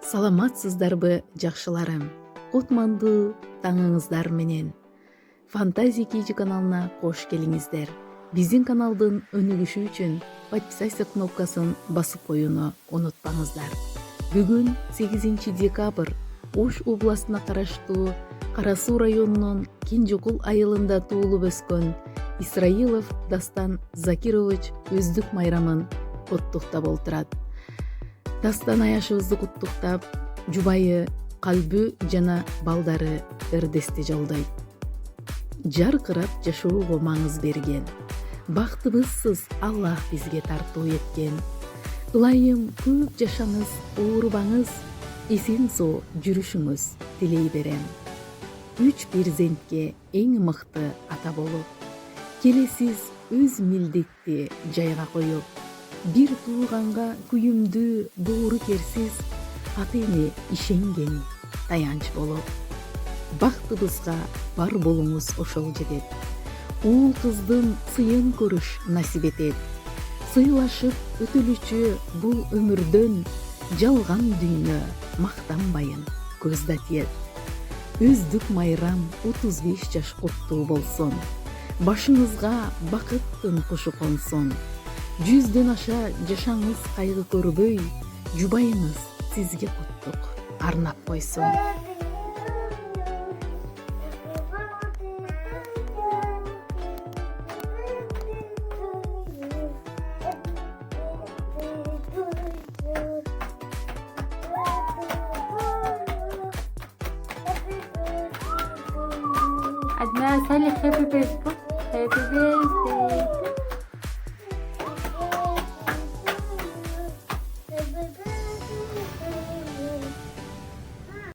Саламатсыздарбы жакшыларым? Кутмандуу таңыңыздар менен. Фантазия Кижи каналына кош келиңиздер. Биздин каналдын өнүгүшү үчүн подписаться кнопкасын басып коюуну унутпаңыздар. Бүгүн 8 декабрь Ош областына караштуу Кара Суу районунун Кинжокул айылында туулуп өскөн Исраилов Дастан Закирович өздүк майрамын коттуктап олтурат. Дастан аяшыбызды куттуктап, жубайы, калбү жана балдары ырдести жолдойт. Жаркырап жашоого маңыз берген, бактыбызсыз Аллах бизге тартуу эткен. Ылайым көп жашаңыз, оорубаңыз, эсен соо жүрүшүңүз тилей берем. 3 перзентке эң мыкты ата болуп, келесиз өз милдетти жайга коюп, бир тууганга күйүмдүү доору керсиз, ата эне ишенген таянч болуп. Бактыбызга бар болуңуз ошол жетет. Уул кыздын сыйын көрүш насип этет. Сыйлашып өтүлүчү бул өмүрдөн жалган дүйнө мактанбайын көздө тиет. Өздүк майрам 35 жаш куттуу болсун. Башыңызга бакыттын кушу консун. 100дөн аша жашаңыз кайгы көрбөй, жубайыңыз сизге куттук арнап койсун. عندنا سالي happy birthday